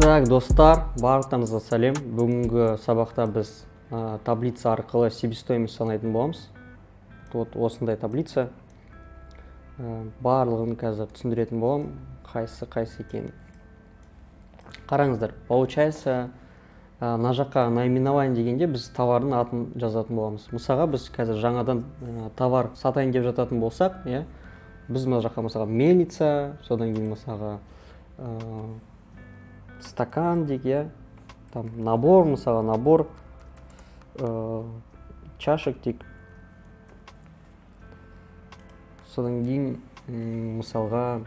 Так, достар, барлықтарыңызға сәлем. Бүгінгі сабақта біз таблица арқылы себестоимость санайтын боламыз. Вот осындай таблица. Барлығын қазір түсіндіретін болам, қайсы екенін. Қараңыздар, получается, мына жаққа наименование дегенде біз товардың атын жазатын боламыз. Мысалға біз қазір жаңадан товар сатайын деп жататын болсақ, біз мына жаққа мысалға мельница, содан кейін мысалға стакан деге, там набор, мысалға набор чашек дек. Содан кейін мысалға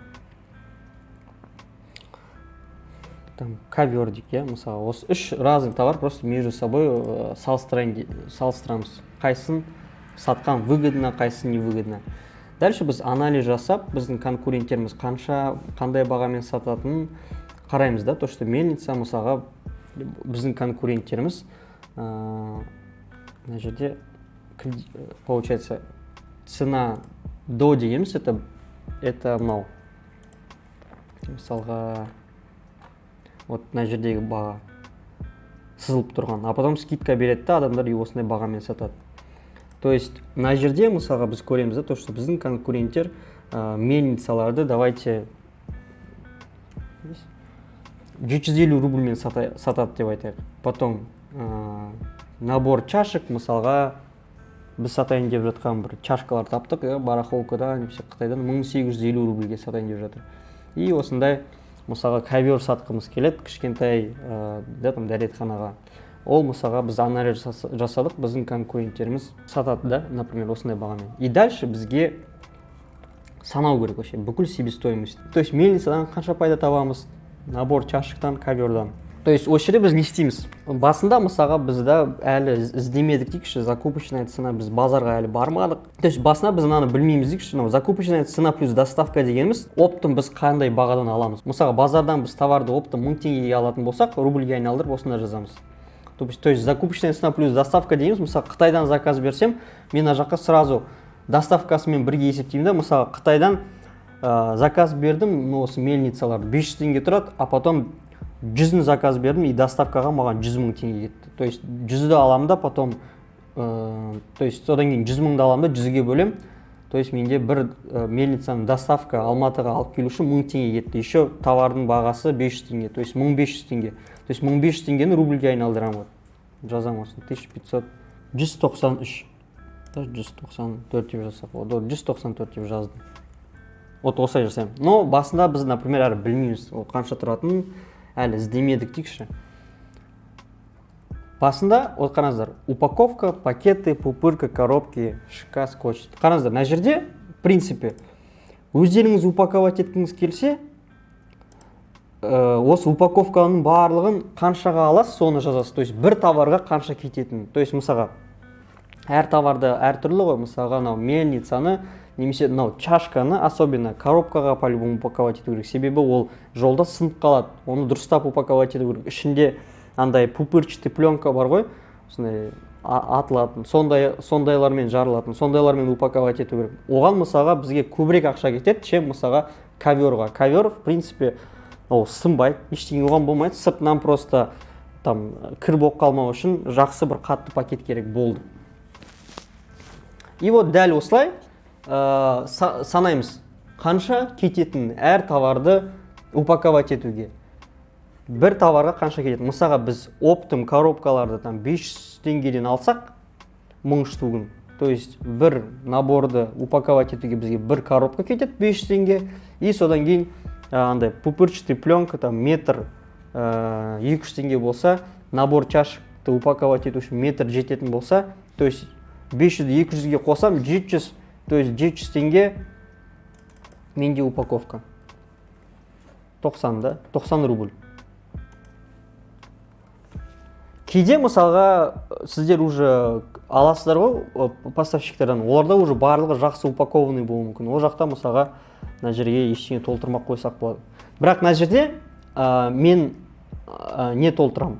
там ковер дек, мысалға осы үш разный товар просто между собой салыстырамыз. Қайсын сатқан выгодно, қайсын невыгодно. Дальше біз анализ жасап, біздің конкуренттеріміз қандай бағамен сататынын қараймыз, да, то, что мельница, мысалға, біздің конкуренттеріміз, на жерде, получается, цена до дегеніміз, это мынау. Мысалға, вот на жердегі баға сызылып тұрған, а потом скидка береді, адамдар осындай бағамен сатады. То есть, на жерде, мысалға, біз көреміз, да, то, что біздің конкуренттер мельницаларды давайте 150 рубльмен сатады деп айтайық. Потом набор чашек, мысалға, біз сатайын деп жатқан бір чашкалар таптық, барахолкада, немесе Қытайдан 1850 рубльге сатайын деп жатыр. И осындай, мысалға, ковер сатқымыз келеді, кішкентай дәретханаға. Ол, мысалға, біз анализ жасадық, біздің конкуренттеріміз сатады, да, например, осындай бағамен. И дальше бізге санау керек вообще, бүкіл себестоимость. То есть, мельницадан қанша пайда табамыз, набор чашықтан, ковердан. То есть, осы жерде біз не істейміз? Басында, мысалға, бізді әлі іздемедік дейікші, закупочная цена, біз базарға әлі бармадық. То есть, басында біз мынаны білмейміз дейікші, закупочная цена плюс доставка дегеніміз, оптом біз қандай бағадан аламыз. Мысалға, базардан біз товарды оптом 1000 теңгеге алатын болсақ, рубльге айналдырып осында жазамыз. То есть, закупочная цена плюс доставка дегеніміз, мысалы, Қытайдан заказ берсем, мен мына жаққа сразу доставкасымен бірге есептеймін, да, мысалы, Қытайдан заказ бердім, осы мельницалар 500 теңге тұрады, а потом 100 заказ бердім, и доставкаға маған 100 000 теңге кетті. То есть 100-ды аламын да, потом, то есть содан кейін 100 000-ды аламын да, 100-ге бөлем. То есть менде бір мельницаның доставка Алматыға алып келу үшін 1000 теңге кетті. Еще товардың бағасы 500 теңге, то есть 1500 теңге. То есть 1500 теңгені рубльге айналдырамын. Жазам осын, 1500, 193. 194 деп жасақ, 194 деп жаздым. Вот осылай жасаймын. Но басында біз, например, әлі білмейміз, қанша тұратынын әлі іздемедік дейікші. Басында, вот қараңыздар, упаковка, пакеты, пупырка, коробки, шка, скотч. Қараңыздар, на жерде, в принципе, өздеріңіз упаковать еткіңіз келсе, осы упаковканың барлығын қаншаға аласыз, соны жазасыз. То есть, бір товарға қанша кететінін. То есть, мысалға, әр товарды әртүрлі ғой, мысалға, мельницаны, немесе чашканы, особенно коробкаға по-любому упаковать ету керек. Себебі ол жолда сынып қалады. Оны дұрыстап упаковать ету керек. Ішінде андай пупырчатый пленка бар ғой, сондай атылатын, сондайлармен жарылатын, сондайлармен упаковать ету керек. Оған мысалға бізге көбірек ақша кетеді, чем мысалға коверға. Ковер, в принципе, ол сынбайды, ештеңе оған болмайды. Сыртынан просто там кір болып қалмау үшін жақсы бір қатты пакет керек болды. И вот дәл осылай санаймыз, қанша кететін әр товарды упаковать етуге. Бір товарға қанша кететін. Мысалға біз оптом коробкаларды 500 теңгеден алсақ, 1000 штугын. То есть бір наборды упаковать етуге бізге бір коробка кетеді 500 теңге. И содан кейін андай пупырчатый пленка метр 200 теңге болса, набор чашыкты упаковать ету үшін метр жететін болса, то есть 500-200-ге қосам 700, то есть 700 теңге менде упаковка. 90 рубль. Кейде мысалға сіздер уже аласыздар ғой поставщиктерден, оларда уже барлығы жақсы упакованный болуы мүмкін. Ол жақта мысалға на жерге ештеңе толтырмақ қойсақ болады. Бірақ на жерде мен не толтырам.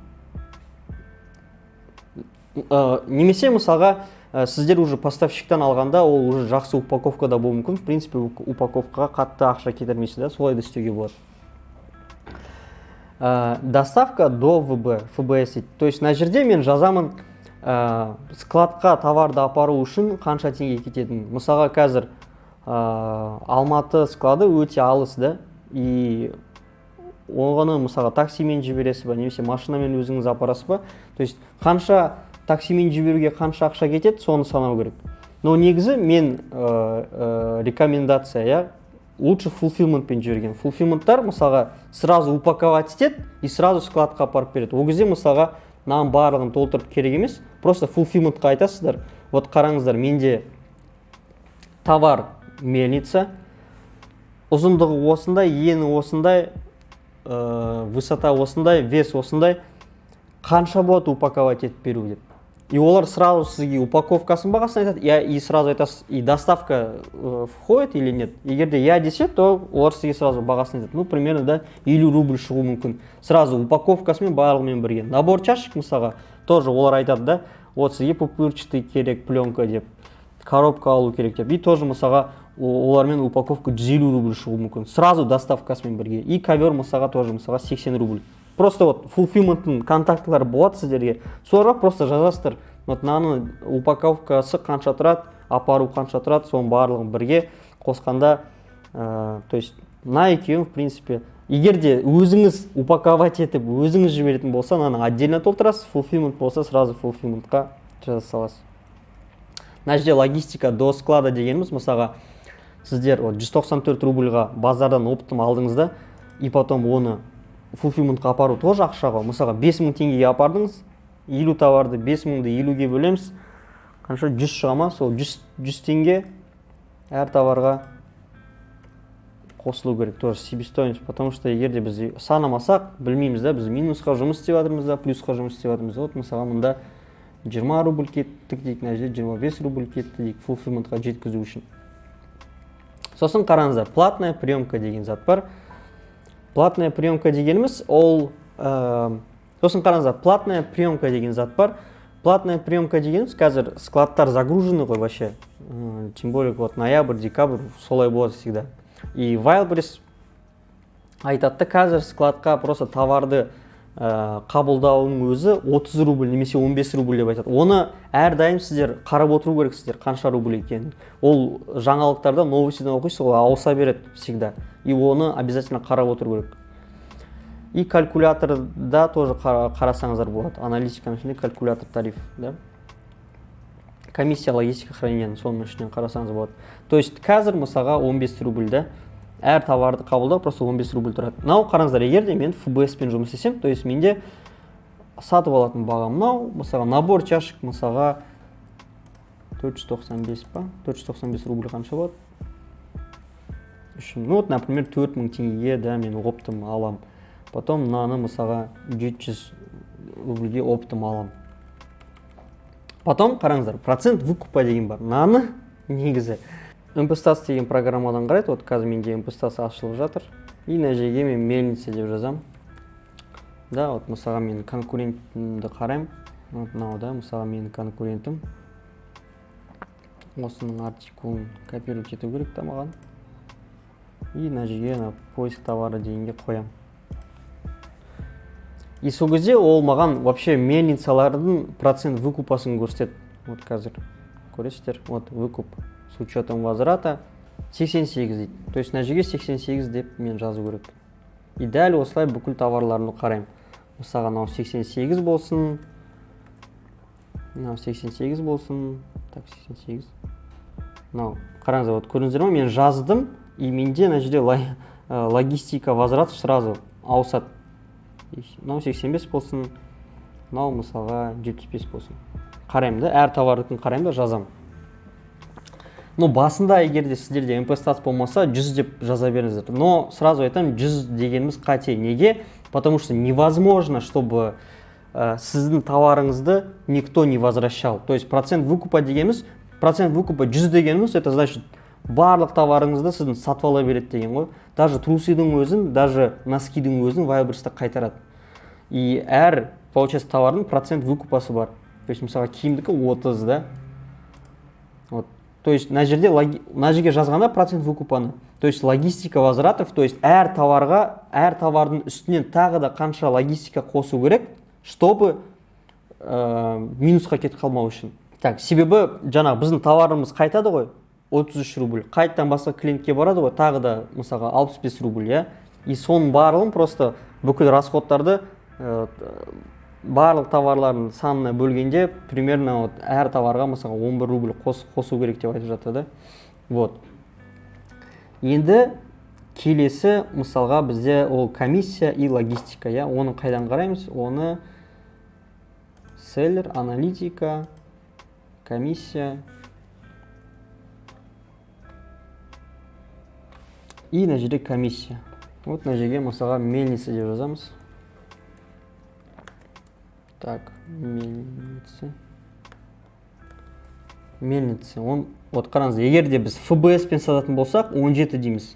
Немесе мысалға сіздер уже поставщиктан алғанда ол уже жақсы упаковкада болуы мүмкін. В принципе, упаковкаға қатты ақша кетірмейсіз, да, солай да істеуге болады. доставка до ФБС дейді. То есть мына жерде мен жазамын складқа товарды апару үшін қанша теңге кететінін. Мысалға қазір Алматы склады өте алыс, да, и оғаны мысалға таксимен жібересіз ба, немесе машинамен өзіңіз апарасыз ба. То есть қанша таксимен жіберуге қанша ақша кетеді, соны санау керек. Но негізі мен рекомендация, лучше фулфилментпен жіберген. Фулфилменттар мысалға сразу упаковать етеді и сразу складқа апарып береді. Ол кезде мысалға нан барлығын толтырып керек емес, просто фулфилментқа айтасыздар. Вот қараңыздар, менде товар мельница, ұзындығы осындай, ені осындай, высота осындай, вес осындай, қанша болады упаковать етіп беру деп. И олар сразу сізге упаковкасын бағасын айтады, и сразу айтасыз, и доставка входит или нет. Егер де я десе, то олар сізге сразу бағасын айтады. Ну, примерно, да, 50 рубль шығу мүмкін. Сразу упаковкасымен барлығымен бірге. Набор чашек мысалға, тоже олар айтады, да, вот сізге пупырчатый керек, пленка деп, коробка алу керек деп. И тоже мысалға олармен упаковка 150 рубль шығу мүмкін. Сразу доставкасымен бірге. И ковер мысалға тоже мысалға 80 рубль. Просто вот фулфилменттің контактылары болады сіздерге. Соларға просто жазасыздар. Вот мынаның упаковкасы қанша тұрады, апару қанша тұрады, соның барлығын бірге қосқанда, то есть мына екеуін, в принципе, егер де өзіңіз упаковать етіп, өзіңіз жіберетін болса, мынаны отдельно толтырасыз, фулфилмент болса, сразу фулфилментқа жаза саласыз. Мына жерде логистика до склада дегеніміз, мысалға, сіздер 194 рубльға базардан оптым алдыңызда, и потом оны фулфилментқа апару тоже ақша ғой. Мысалға 5000 теңгеге апардыңыз, 50 товарды 5000-ді 50-ге бөлеміз, қанша 100 шыға ма, сол 100 теңге әр товарға қосылу керек, тоже себестоимость, потому что егер де біз санамасақ, білмейміз, да, біз минусқа жұмыс істеп жатырмыз да, плюсқа жұмыс істеп жатырмыз. Вот мысалға мұнда 20 рубль кеттік дейік, мына жерде 25 рубль кетті дейік, фулфилментқа жеткізу үшін. Сосын қараңыздар, платная приемка деген зат бар. Платная приемка дегеніміз, ол, сосын қараңыздар, платная приемка деген зат бар. Платная приемка дегеніміз, қазір складтар загружены ғой вообще. Тем более, вот ноябрь, декабрь, солай болады всегда. И Wildberries айтады, қазір складқа просто товарды қабылдауының өзі 30 рубль немесе 15 рубль деп айтады. Оны әрдайым сіздер қарап отыру керексіздер, қанша рубль екенін. Ол жаңалықтарда новостьтен оқисыз, ол ауыса береді всегда. И оны обязательно қарап отыру керек. И калькуляторда тоже қарасаңыздар болады. Аналитиканың ішінде калькулятор тариф, да? Комиссия логистика хранения, соның ішінен қарасаңыз болады. То есть қазір мысалға 15 рубль, да? Әр товарды қабылдау просто 15 рубль тұрады. Мынау қараңыздар, егер де мен ФБС-пен жұмыс істесем, то есть менде сатып алатын бағам мынау, мысалға набор чашек мысалға 495 па? 495 рубль қанша болады? Ну вот, например, 4000 теңгеге, да, мен оптым алам. Потом мынаны мысалға 700 рубльге оптым алам. Потом қараңыздар, процент выкупа деген бар. Мынаны негізі МПСТАС деген программадан қарайды. Вот қазір менде МПСТАС ашылып жатыр. И мына жерге мен мельница деп жазам. Да, вот мысалға мен конкурентімді қараймын. Вот мынау, да, мысалға менің конкурентім. Осының артикулын копировать ету керек та маған. И мына жерге поиск товары дегенге қоям. И сол кезде ол маған вообще мельницалардың процент выкупасын көрсетеді. Вот қазір көресіздер. Вот выкуп с учетом возврата 88 дейді. То есть мына жерге 88 деп мен жазу керек. И дәл осылай бүкіл товарларымды қараймын. Мысалға мынау 88 болсын. Мынау 88 болсын. Так, 88. Мынау қараңыздар, вот көрдіңіздер ме, мен жаздым, и менде мына жерде логистика возврат сразу ауысады. Мынау 85 болсын. Мынау мысалға 75 болсын. Қараймын да, әр товардыкін қараймын да, жазам. Но басында егер де сіздерде МПСТАС болмаса 100 деп жаза беріңіздер. Но сразу айтам, 100 дегеніміз қате. Неге? Потому что невозможно, чтобы сіздің товарыңызды никто не возвращал. То есть процент выкупа дегеніміз, процент выкупа 100 дегеніміз, это значит барлық товарыңызды сіздің сатып ала береді деген ғой. Даже трусидың өзін, даже носкидің өзін Wildberries'та қайтарады. И әр, получается, товардың процент выкупасы бар. То есть, мысалға, киімдікі 30, да? Вот. То есть, мына жерге жазғанда процент выкупаны. То есть логистика возвратов, то есть әр товардың үстінен тағы да қанша логистика қосу керек, чтобы минусқа кетіп қалмау үшін. Так, себебі жаңағы біздің товарымыз қайтады ғой, 33 рубль. Қайттан басқа клиентке барады ғой, тағы да мысалға 65 рубль, иә. И соның барлығын просто бүкіл расходтарды барлық товарлардың санына бөлгенде примерно әр товарға мысалға 11 рубль қосу керек деп айтып жатыр да. Вот. Енді келесі мысалға бізде ол комиссия и логистика, иә. Оны қайдан қараймыз? Оны селлер, аналитика, комиссия и мына жерде комиссия. Вот мына жерге мысалға мельница деп жазамыз. Так, мельница. Вот қараңыз, егер де біз ФБС пен сататын болсақ, 17 дейміз.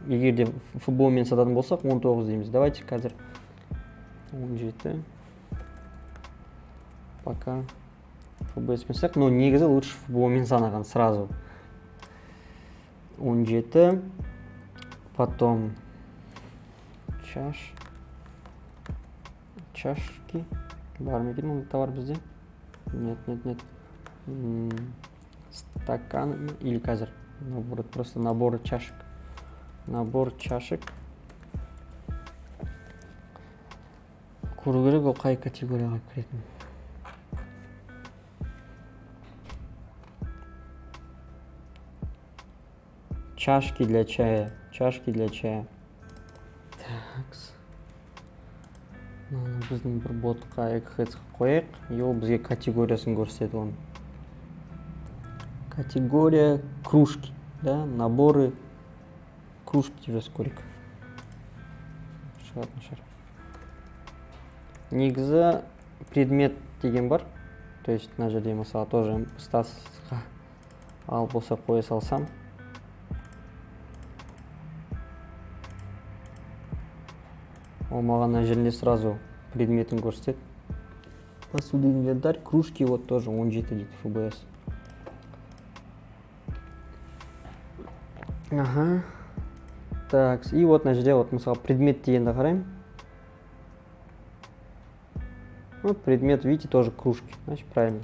Егер де ФБО мен сататын болсақ, 19 дейміз. Давайте қазір 17. Пока ФБС пен сатақ, но негізі лучше ФБО мен санаған сразу. 17. Потом чашки. Бар ма екен ол товар бізде? Нет. Стакан или қазір. Наоборот, просто набор чашек. Набор чашек. Көру керек, ол қай категорияға кіретін. Чашки для чая. Чашки для чая. Такс. Біздің бір ботқа экхедсқа қояйық. И ол бізге категориясын көрсетеді оны. Категория кружки. Да, наборы кружки деп жазып көрейік. Шығатын шығар. Негізі предмет деген бар. То есть мына жерде мысалы тоже статусқа алып болса қоя салсам. Ол маған мына жерінде сразу предметін көрсетеді. Посуда, инвентарь, кружки, вот тоже 17 дейді ФБС. Ага. Так, и вот мына жерде вот мысалы предмет дегенді қараймын. Вот предмет, видите, тоже кружки. Значит, правильно.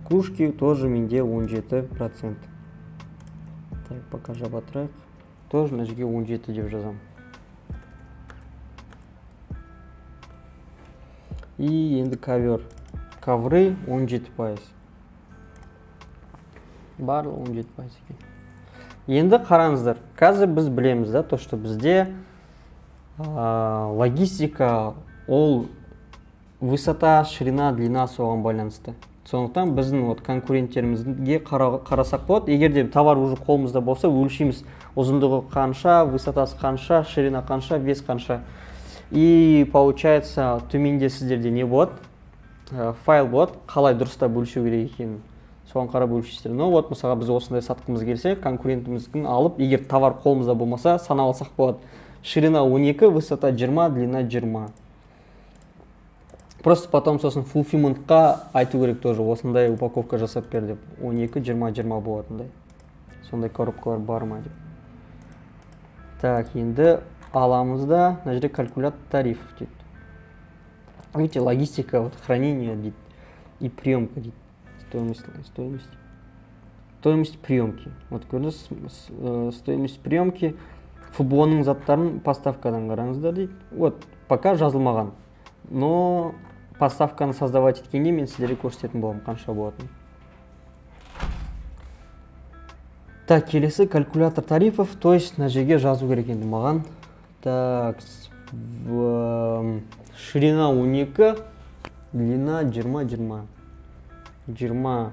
Кружки тоже менде 17%. Так, пока жабатырайық. Тоже мына жерге 17 деп жазам. И енді ковер. Ковры 17%. Барлығы 17% екен. Енді қараңыздар. Қазір біз білеміз, да, то, что бізде логистика, ол высота, ширина, длина соған байланысты. Сондықтан біздің вот конкуренттерімізге қарасақ болады. Егер де товар уже қолымызда болса, өлшейміз. Ұзындығы қанша, высотасы қанша, ширина қанша, вес қанша. И получается, төменде сіздерде не болады? Файл болады, қалай дұрыста бөлшеу керек екенін. Соған қарап бөлшесіздер. Но вот мысалға біз осындай сатқымыз келсе, конкурентіміздің алып, егер товар қолымызда болмаса, санап алсақ болады. Ширина 12, высота 20, длина 20. Просто потом сосын fulfillmentқа айту керек тоже. Осындай упаковка жасап бер деп. 12, 20, 20 болатындай. Сондай коробкалар бар ма деп. Так, енді аламызда, мына жерде калькулятор тарифов дейді. Видите, логистика, вот, хранение дейді. И приемка дейді. Стоимость приемки. Вот көрдіңіз, стоимость приемки ФБО-ның заттарын поставкадан қараңыздар дейді. Вот, пока жазылмаған. Но поставканы создавать еткенде мен сіздерге көрсететін боламын, қанша болатын. Так, келесі калькулятор тарифов, то есть мына жерге жазу керек енді маған. Так, ширина 12, длина 20. 20, 12,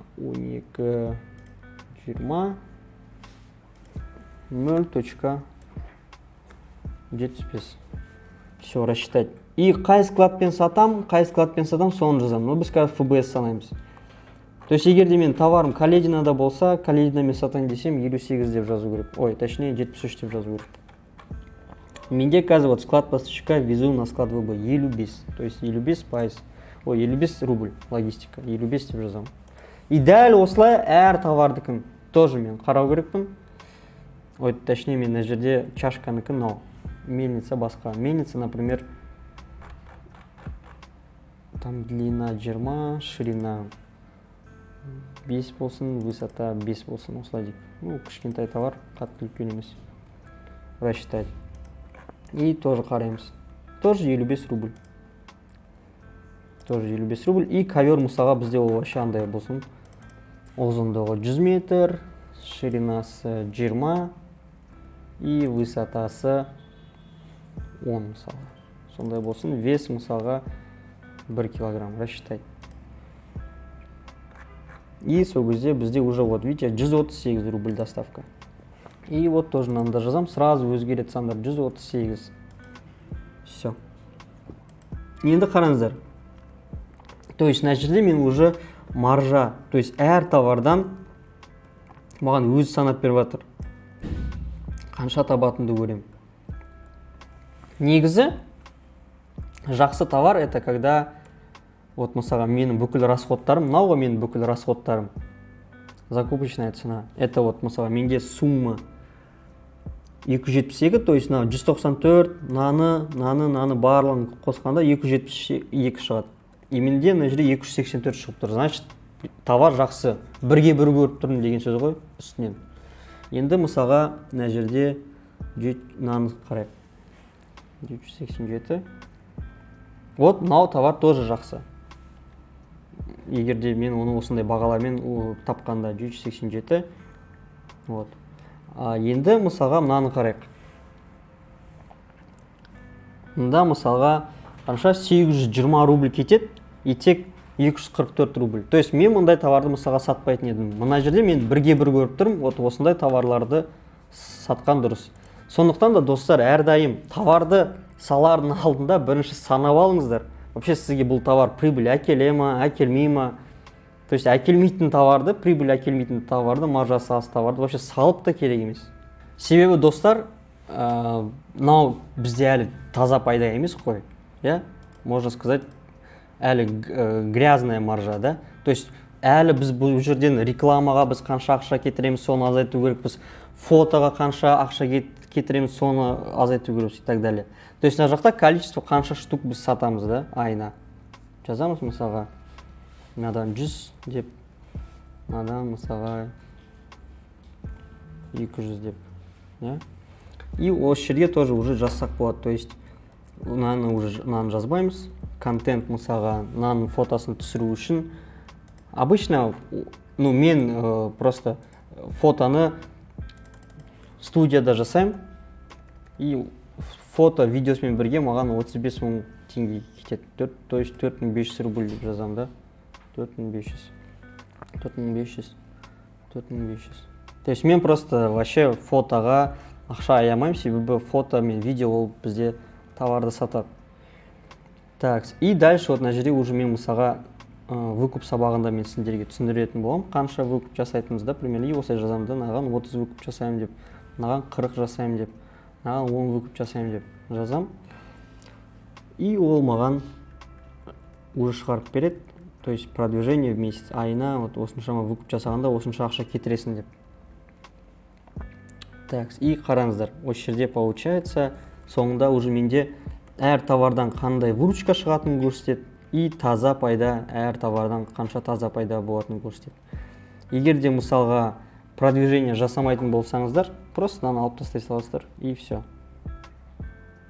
20, 0.75. Все, рассчитать. И қай складпен сатам, соны жазам. Но біз қазір ФБС санаймыз. То есть егер де мен товарым Калединада болса, Калединамен сатайын десем 58 деп жазу керек. Ой, точнее 73 деп жазу керек. Менде қазір вот склад поставщика везу на склад ВБ 55. То есть 55%. Ой, 55 рубль логистика. 55 деп жазам. И дәл осылай әр товардыкін тоже мен қарау керекпін. Ой, точнее, мен мына жерде чашканыкі мынау. Мельница басқа. Мельница, например, там длина 20, ширина 5 болсын, высота 5 болсын, осылай дейік. Ну, кішкентай товар, қатты үлкен емес. Рассчитать. И тоже қараймыз. Тоже 55 рубль. Тоже 55 рубль. И ковер мысалға бізде ол вообще андай болсын. Ұзындығы 100 метр, ширинасы 20 и высотасы 10 мысалға. Сондай болсын. Вес мысалға 1 килограмм. Рассчитать. И сол кезде бізде уже, вот видите, 138 рубль доставка. И вот тоже мынанда жазам, сразу өзгереді сандар 138. Все. Енді қараңыздар. То есть мына жерде мен уже маржа, то есть әр товардан маған өзі санап беріп жатыр. Қанша табатынды көрем. Негізі жақсы товар это когда вот мысалға менің бүкіл расходтарым, мынауға менің бүкіл расходтарым. Закупочная цена. Это вот мысалға менде сумма 272, то есть 194, наны барлығын қосқанда 272 шығады. И менде мына жерде 284 шығып тұр. Значит, товар жақсы. Бірге бір көріп тұрмын деген сөз ғой үстінен. Енді мысалға мына жерде наны қарайық. 287. Вот мынау товар тоже жақсы. Егерде мен оны осындай бағалармен тапқанда 187. Вот. Енді мысалға мынаны қарайық. Мында мысалға қанша 820 рубль кетеді, и тек 244 рубль. То есть мен мұндай товарды мысалға сатпайтын едім. Мына жерде мен бірге бір көріп тұрмын, вот осындай товарларды сатқан дұрыс. Сондықтан да достар, әрдайым товарды салардың алдында бірінші санап алыңыздар. Вообще сізге бұл товар прибыль әкеле ма, әкелмей ма? То есть әкелмейтін товарды, прибыль әкелмейтін товарды, маржасы аз товарды вообще салып та керек емес. Себебі достар, мынау бізде әлі таза пайда емес қой. Я, можно сказать, әлі грязная маржа, да? То есть әлі біз бұл жерден рекламаға біз қанша ақша кетіреміз, соны азайту керекпіз. Фотоға қанша ақша кетіреміз, соны азайту керекпіз и так далее. То есть мына жақта количество қанша штук біз сатамыз, да, айына. Жазамыз мысалға. Мынадан 100 деп, мынадан мысалға 200 деп. И осы жерге тоже уже жазсақ болады. То есть мынаны жазбаймыз. Контент мысалға мынаның фотосын түсіру үшін. Обычно, ну, мен просто фотоны студияда жасаймын. И фото видеосымен бірге маған 35 мың теңге кетеді. То есть 4500 рубль жазам, да? 4500. То есть мен просто вообще фотоға ақша аямаймын, себебі фото мен видео ол бізде товарды сатады. Так, и дальше вот мына жерде уже мен мысалға выкуп сабағында мен сендерге түсіндіретін боламын. Қанша выкуп жасайтынымыз да, примерно, и осылай жазамын да, мынаған 30 выкуп жасаймын деп, мынаған 40 жасаймын деп, мынаған 10 выкуп жасаймын деп жазам. И ол маған уже шығарып береді. То есть продвижение в месяц, айына вот осыншама выкуп жасағанда осынша ақша кетіресің деп. Так, и қараңыздар, осы жерде получается, соңында уже менде әр товардан қандай выручка шығатынын көрсетеді, и таза пайда, әр товардан қанша таза пайда болатынын көрсетеді. Егер де мысалға продвижение жасамайтын болсаңыздар, просто мынаны алып тастай саласыздар, и все.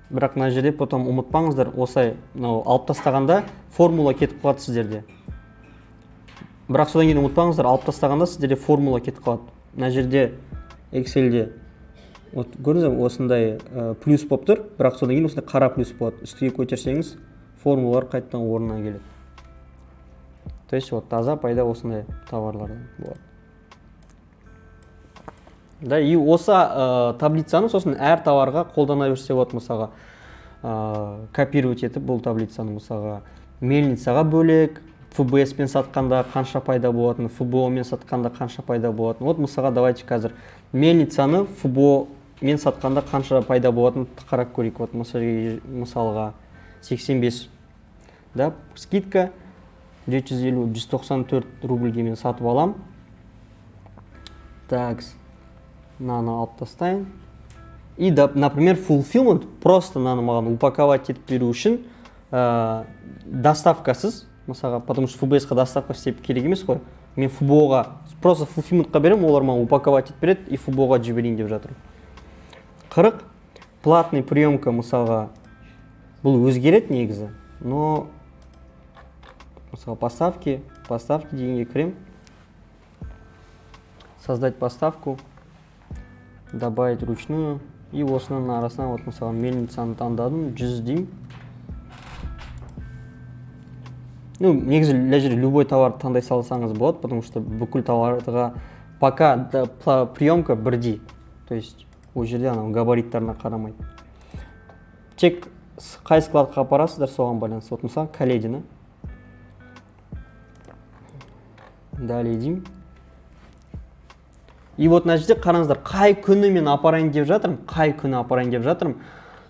Бірақ мына жерде потом ұмытпаңыздар, осылай алып тастағанда формула кетіп қалады сіздерде. Бірақ содан кейін ұмытпаңыздар, алып тастағанда сіздерде формула кетіп қалады. Мына жерде Excel-де вот көрдіңіз бе, осындай плюс болып тұр, бірақ содан кейін осындай қара плюс болады. Үстіге көтерсеңіз, формулалар қайтадан орнына келеді. То есть вот таза пайда осындай товарлардан болады. Да, и осы таблицаны сосын әр товарға қолдана берсе болады, мысалға копировать етіп бұл таблицаны мысалға мельницаға бөлек, ФБС пен сатқанда қанша пайда болатын, ФБО мен сатқанда қанша пайда болатын. Вот мысалға давайте қазір мельницаны ФБО мен сатқанда қанша пайда болатын қарап көрейік. Вот мысалға 85, да, скидка 750-194 рубльге мен сатып алам. Так, мынаны алып тастайын. И, например, fulfillment просто мынаны маған упаковать етіп беру үшін доставкасыз, мысалға, потому что FBS-қа доставка істеп керек емес қой. Мен FBO-ға просто fulfillment-қа берем, олар маған упаковать етіп береді, и FBO-ға жіберейін деп жатырмын. 40 платный приемка, мысалға, бұл өзгереді негізі, но мысалы поставки дегенге кірем. Создать поставку, добавить ручную, и осының арасынан вот мысалы мельницаны таңдадым, 100 деймін. Ну, негізі ләжері любой товарды таңдай салсаңыз болады, потому что бүкіл товарға пока приемка бірдей. То есть, ол жерде анау габариттарына қарамайды. Тек қай складқа апарасыздар соған байланысты. Вот мысалы Каледина. Далее деймін. И вот мына жерде қараңыздар, қай күні мен апарайын деп жатырмын,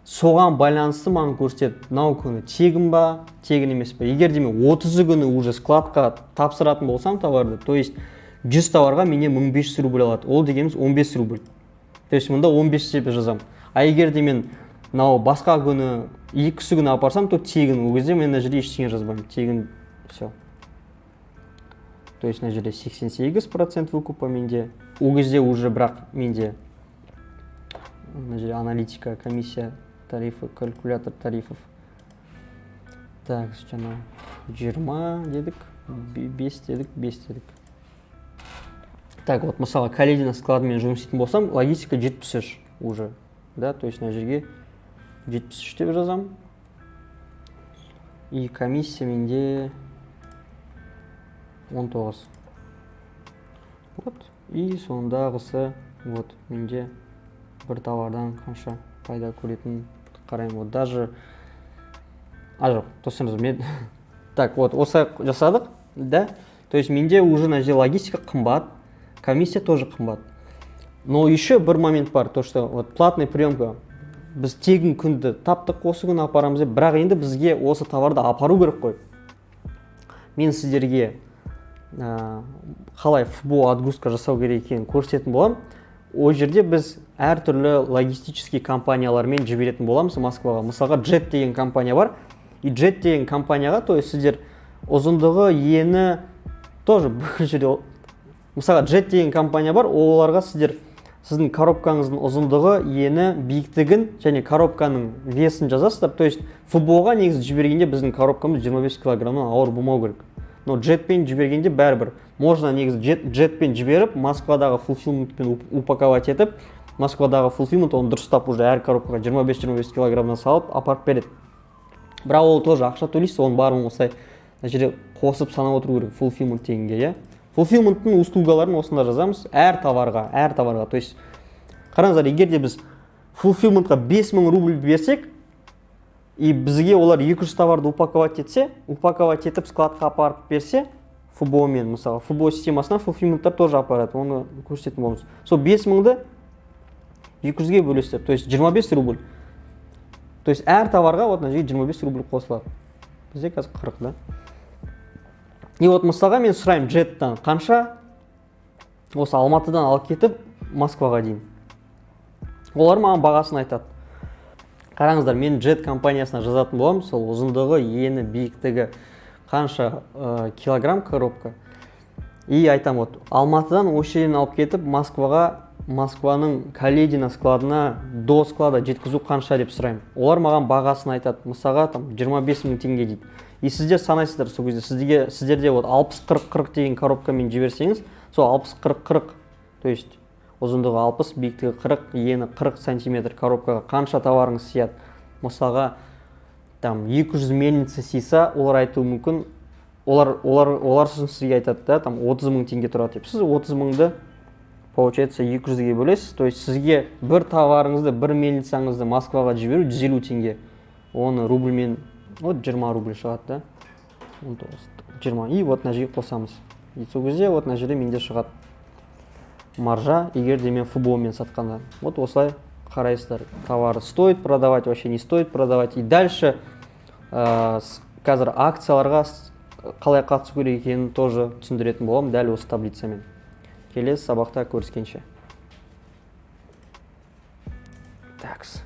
соған байланысты маған көрсетеді. Мынау күні тегін ба, тегін емес па. Егер де мен 30 күні уже складқа тапсыратын болсам товарды, то есть 100 товарға менен 1500 рубль алады. Ол дегеніміз 15 рубль. То есть мұнда 15 деп жазам. А егер де мен мынау басқа күні, 2 күні апарсам, то тегін. Ол кезде мен мына жерде ештеңе жазбаймын. Тегін, все. То есть мына жерде 88% выкупа менде. Ол кезде уже бірақ менде мына жерде аналитика, комиссия, тарифы, калькулятор тарифов. Так, жаңа 20 дедік, 5 дедік. Так, вот мысалы Каледина складымен жұмыс істейтін болсам, логистика 73 уже. Да, то есть мына жерге 73 деп жазам. И комиссия менде 19. Вот. И сондағысы, вот, менде бір товардан қанша пайда көретін қараймын. Вот даже жоқ, тоқсаңыз мен так, вот, осы жасадық, да? То есть менде уже мына жерде логистика қымбат, комиссия тоже қымбат. Но еще бір момент бар, то что вот платный приемка, біз тегін күнді таптық, осы күні апарамыз, бірақ енді бізге осы товарды апару керек қой. Мен сіздерге қалай FBO отгрузка жасау керек екенін көрсететін болам. Ол жерде біз әртүрлі логистический компаниялармен жіберетін боламыз Москваға. Мысалға Jet деген компания бар. И Jet деген компанияға, то есть сіздер ұзындығы, ені тоже бүкіл жерде. Мысалға Jet деген компания бар, оларға сіздер сіздің коробкаңыздың ұзындығы, ені, биіктігін және коробканың весін жазасыздар. То есть FBO-ға негізі жібергенде біздің коробкамыз 25 килограммнан ауыр болмау керек. Но Jetпен жібергенде бәрібір. Можно негізі Jetпен жіберіп, Москвадағы fulfillmentпен упаковать етіп, Москвадағы fulfillment оны дұрыстап уже әр коробкаға 25-25 килограммнан салып, апарып береді. Бірақ ол тоже ақша төлейсіз, оның барын осылай жерде қосып санап отыру керек fulfillment дегенге, иә. Fulfillmenттің услугаларын осында жазамыз әр товарға. То есть, қараңыздар, егер де біз fulfillmentқа 5000 рубль берсек, и бізге олар 200 товарды упаковать етіп складқа апарып берсе, FBO-мен, мысалы, FBO системасына fulfillmenттар тоже апарады, оны көрсететін боламыз. Сол 5000-ді 200-ге бөлесіздер, то есть 25 рубль. То есть әр товарға вот мына жерге 25 рубль қосылады. Бізде қазір 40, да? И вот мысалға мен сұраймын Jеттан қанша, осы Алматыдан алып кетіп Москваға дейін. Олар маған бағасын айтады. Қараңыздар, мен Jet компаниясына жазатын боламын, сол ұзындығы, ені, биіктігі қанша килограмм коробка. И айтам, вот, Алматыдан осы алып кетіп Москваның Каледина складына до склада жеткізу қанша деп сұраймын. Олар маған бағасын айтады. Мысалға 25 000 теңге дейді. И сіздер санайсыздар сол кезде. Сіздерде вот 60-40-40 деген коробкамен жіберсеңіз, сол 60-40-40, то есть ұзындығы 60, биіктігі 40, ені 40 сантиметр коробкаға қанша товарыңыз сияды. Мысалға 200 мельница сиса, олар айтуы мүмкін, олар сізге айтады да, 30 000 теңге тұрады деп. Сіз 30 000-ды получается 200-ге бөлесіз, то есть сізге бір товарыңызды, бір мельницаңызды Москваға жіберу 150 теңге. Оны рубльмен, вот 20 рубль шығады, да? 20. И вот мына жерге қосамыз. И сол кезде вот мына жерде менде шығады маржа, егер де мен FBO-мен сатқанда. Вот осылай қарайсыздар. Товары стоит продавать, вообще не стоит продавать. И дальше қазір акцияларға қалай қатысу керек екенін тоже түсіндіретін боламын дәл осы таблицамен. Келесі сабақта көріскенше. Такс.